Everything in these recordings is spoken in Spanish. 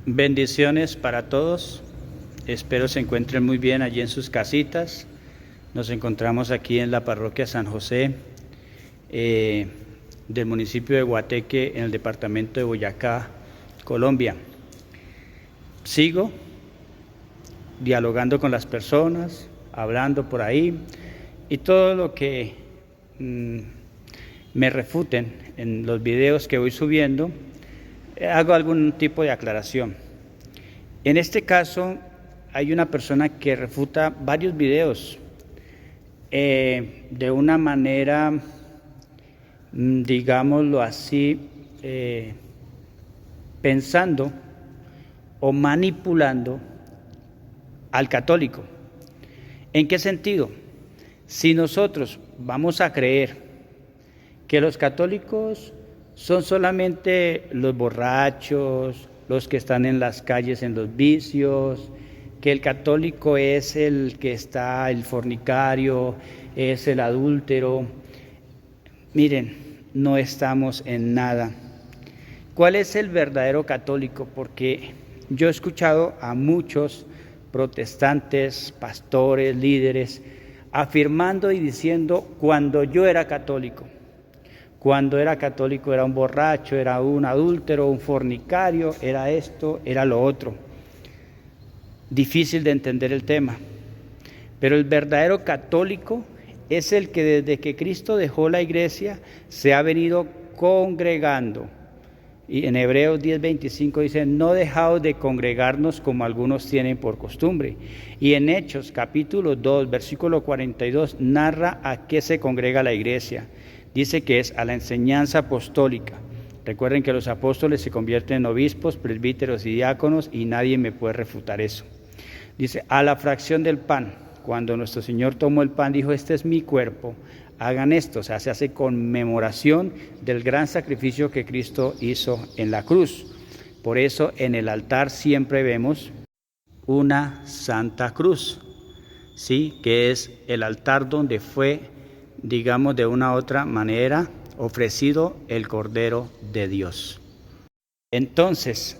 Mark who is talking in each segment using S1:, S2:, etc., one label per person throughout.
S1: Bendiciones para todos. Espero se encuentren muy bien allí en sus casitas. Nos encontramos aquí en la parroquia San José del municipio de Guateque, en el departamento de Boyacá, Colombia. Sigo dialogando con las personas, hablando por ahí, y todo lo que me refuten en los videos que voy subiendo, hago algún tipo de aclaración. En este caso, hay una persona que refuta varios videos de una manera, digámoslo así, pensando o manipulando al católico. ¿En qué sentido? Si nosotros vamos a creer que los católicos son solamente los borrachos, los que están en las calles en los vicios, que el católico es el que está, el fornicario, es el adúltero. Miren, no estamos en nada. ¿Cuál es el verdadero católico? Porque yo he escuchado a muchos protestantes, pastores, líderes, afirmando y diciendo: cuando yo era católico era un borracho, era un adúltero, un fornicario, era esto, era lo otro. Difícil de entender el tema. Pero el verdadero católico es el que desde que Cristo dejó la iglesia se ha venido congregando. Y en Hebreos 10:25 dice: no dejaos de congregarnos como algunos tienen por costumbre. Y en Hechos capítulo 2, versículo 42, narra a qué se congrega la iglesia. Dice que es a la enseñanza apostólica. Recuerden que los apóstoles se convierten en obispos, presbíteros y diáconos, y nadie me puede refutar eso. Dice, a la fracción del pan. Cuando nuestro Señor tomó el pan, dijo: este es mi cuerpo, hagan esto. O sea, se hace conmemoración del gran sacrificio que Cristo hizo en la cruz. Por eso en el altar siempre vemos una Santa Cruz, ¿sí? Que es el altar donde fue, digamos de una otra manera, ofrecido el Cordero de Dios. Entonces,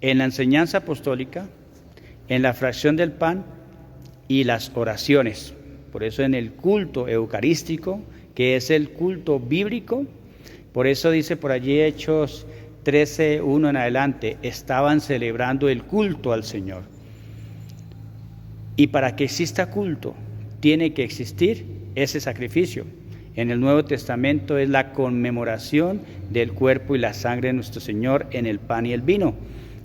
S1: en la enseñanza apostólica, en la fracción del pan y las oraciones, por eso en el culto eucarístico, que es el culto bíblico, por eso dice por allí Hechos 13:1 en adelante, estaban celebrando el culto al Señor. Y para que exista culto, tiene que existir ese sacrificio. En el Nuevo Testamento es la conmemoración del cuerpo y la sangre de nuestro Señor en el pan y el vino.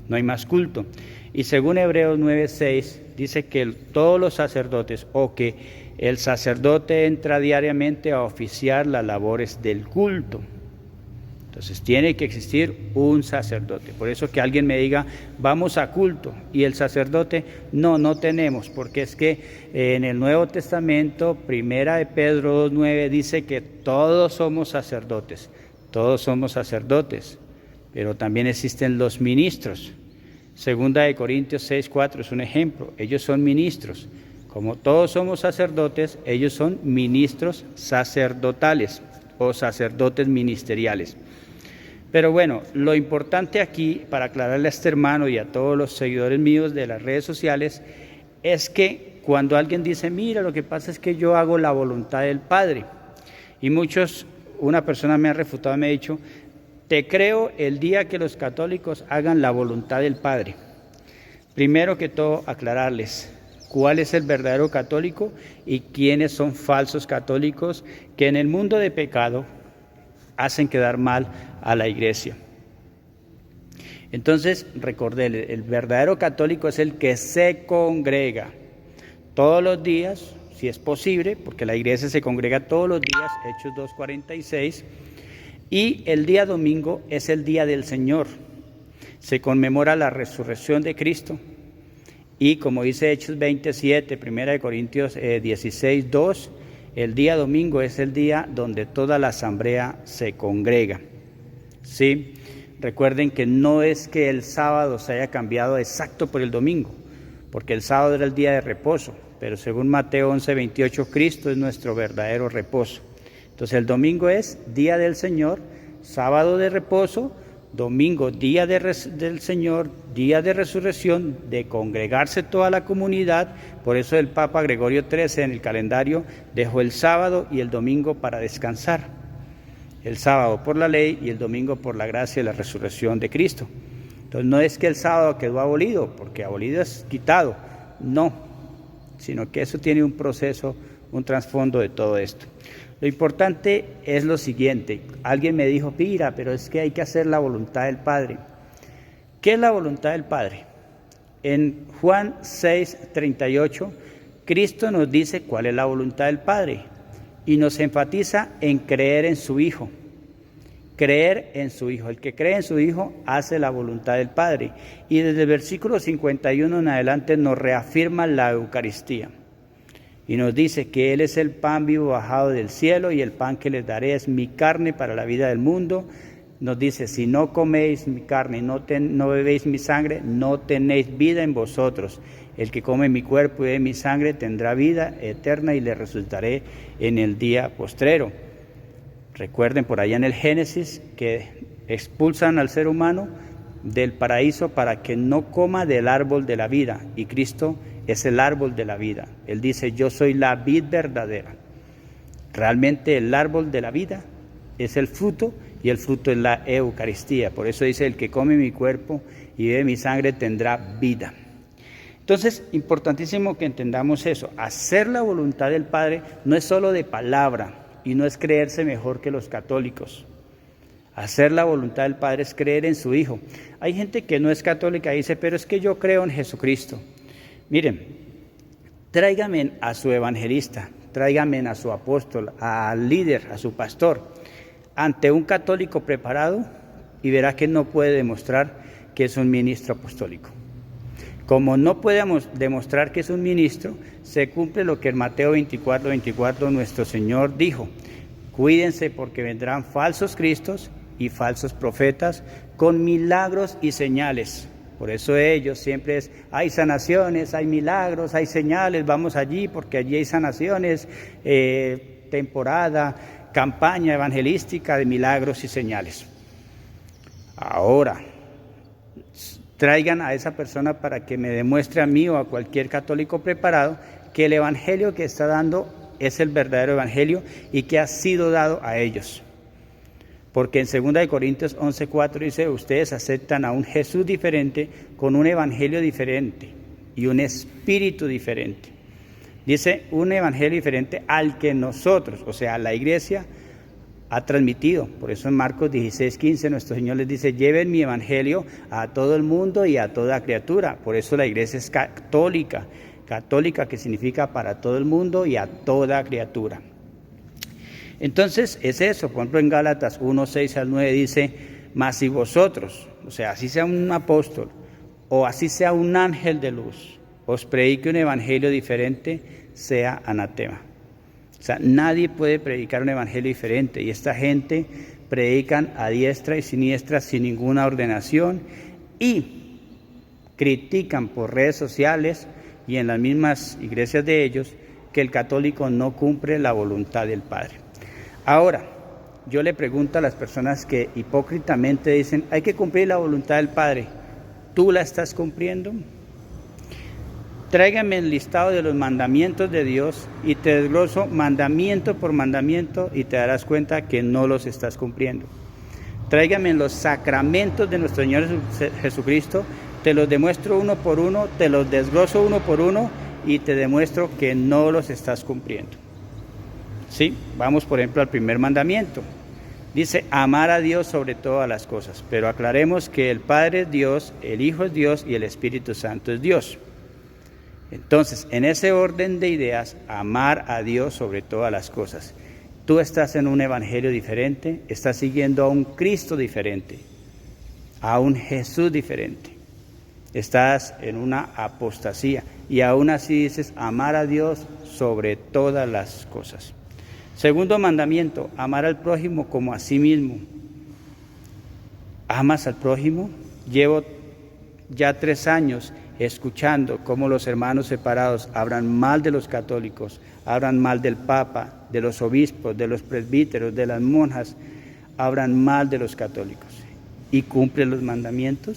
S1: No hay más culto. Y según Hebreos 9:6 dice que todos los sacerdotes, o que el sacerdote entra diariamente a oficiar las labores del culto. Entonces tiene que existir un sacerdote. Por eso que alguien me diga: vamos a culto, y el sacerdote, no tenemos, porque es que en el Nuevo Testamento, primera de Pedro 2:9 dice que todos somos sacerdotes, pero también existen los ministros. Segunda de Corintios 6:4 es un ejemplo, ellos son ministros. Como todos somos sacerdotes, ellos son ministros sacerdotales o sacerdotes ministeriales. Pero bueno, lo importante aquí, para aclararle a este hermano y a todos los seguidores míos de las redes sociales, es que cuando alguien dice: mira, lo que pasa es que yo hago la voluntad del Padre, y una persona me ha refutado, me ha dicho: te creo el día que los católicos hagan la voluntad del Padre. Primero que todo, aclararles cuál es el verdadero católico y quiénes son falsos católicos que en el mundo de pecado hacen quedar mal a la iglesia. Entonces, recordé, el verdadero católico es el que se congrega todos los días, si es posible, porque la iglesia se congrega todos los días, Hechos 2:46, y el día domingo es el día del Señor. Se conmemora la resurrección de Cristo, y como dice Hechos 27, 1 de Corintios 16:2, el día domingo es el día donde toda la asamblea se congrega. ¿Sí? Recuerden que no es que el sábado se haya cambiado exacto por el domingo, porque el sábado era el día de reposo, pero según Mateo 11:28, Cristo es nuestro verdadero reposo. Entonces el domingo es día del Señor, sábado de reposo, domingo, día del Señor, día de resurrección, de congregarse toda la comunidad. Por eso el Papa Gregorio XIII en el calendario dejó el sábado y el domingo para descansar. El sábado por la ley y el domingo por la gracia de la resurrección de Cristo. Entonces no es que el sábado quedó abolido, porque abolido es quitado, no, sino que eso tiene un proceso, un trasfondo de todo esto. Lo importante es lo siguiente. Alguien me dijo, mira, pero es que hay que hacer la voluntad del Padre. ¿Qué es la voluntad del Padre? En Juan 6:38, Cristo nos dice cuál es la voluntad del Padre y nos enfatiza en creer en su Hijo. Creer en su Hijo. El que cree en su Hijo hace la voluntad del Padre. Y desde el versículo 51 en adelante nos reafirma la Eucaristía. Y nos dice que Él es el pan vivo bajado del cielo y el pan que les daré es mi carne para la vida del mundo. Nos dice, si no coméis mi carne y no bebéis mi sangre, no tenéis vida en vosotros. El que come mi cuerpo y bebe mi sangre tendrá vida eterna y le resucitaré en el día postrero. Recuerden por allá en el Génesis que expulsan al ser humano del paraíso para que no coma del árbol de la vida, y Cristo es el árbol de la vida. Él dice, yo soy la vid verdadera. Realmente el árbol de la vida es el fruto, y el fruto es la Eucaristía. Por eso dice, el que come mi cuerpo y bebe mi sangre tendrá vida. Entonces, importantísimo que entendamos eso. Hacer la voluntad del Padre no es solo de palabra y no es creerse mejor que los católicos. Hacer la voluntad del Padre es creer en su Hijo. Hay gente que no es católica y dice, pero es que yo creo en Jesucristo. Miren, tráigame a su evangelista, tráigame a su apóstol, al líder, a su pastor, ante un católico preparado y verá que no puede demostrar que es un ministro apostólico. Como no podemos demostrar que es un ministro, se cumple lo que en Mateo 24:24 nuestro Señor dijo: cuídense porque vendrán falsos cristos y falsos profetas con milagros y señales. Por eso ellos siempre hay sanaciones, hay milagros, hay señales, vamos allí porque allí hay sanaciones, temporada, campaña evangelística de milagros y señales. Ahora, traigan a esa persona para que me demuestre a mí o a cualquier católico preparado que el evangelio que está dando es el verdadero evangelio y que ha sido dado a ellos. Porque en 2 Corintios 11:4 dice, ustedes aceptan a un Jesús diferente con un evangelio diferente y un espíritu diferente. Dice, un evangelio diferente al que nosotros, o sea, la iglesia, ha transmitido. Por eso en Marcos 16:15 nuestro Señor les dice, lleven mi evangelio a todo el mundo y a toda criatura. Por eso la iglesia es católica, católica que significa para todo el mundo y a toda criatura. Entonces es eso, por ejemplo en Gálatas 1:6-9 dice, mas si vosotros, o sea, así sea un apóstol o así sea un ángel de luz, os predique un evangelio diferente, sea anatema. O sea, nadie puede predicar un evangelio diferente y esta gente predican a diestra y siniestra sin ninguna ordenación y critican por redes sociales y en las mismas iglesias de ellos que el católico no cumple la voluntad del Padre. Ahora, yo le pregunto a las personas que hipócritamente dicen, hay que cumplir la voluntad del Padre, ¿tú la estás cumpliendo? Tráigame el listado de los mandamientos de Dios y te desgloso mandamiento por mandamiento y te darás cuenta que no los estás cumpliendo. Tráigame los sacramentos de nuestro Señor Jesucristo, te los demuestro uno por uno, te los desgloso uno por uno y te demuestro que no los estás cumpliendo. Sí, vamos por ejemplo al primer mandamiento. Dice, amar a Dios sobre todas las cosas, pero aclaremos que el Padre es Dios, el Hijo es Dios y el Espíritu Santo es Dios. Entonces, en ese orden de ideas, amar a Dios sobre todas las cosas. Tú estás en un evangelio diferente, estás siguiendo a un Cristo diferente, a un Jesús diferente. Estás en una apostasía y aún así dices amar a Dios sobre todas las cosas. Segundo mandamiento, amar al prójimo como a sí mismo. ¿Amas al prójimo? Llevo ya 3 años escuchando cómo los hermanos separados hablan mal de los católicos, hablan mal del Papa, de los obispos, de los presbíteros, de las monjas, hablan mal de los católicos. y cumple los mandamientos.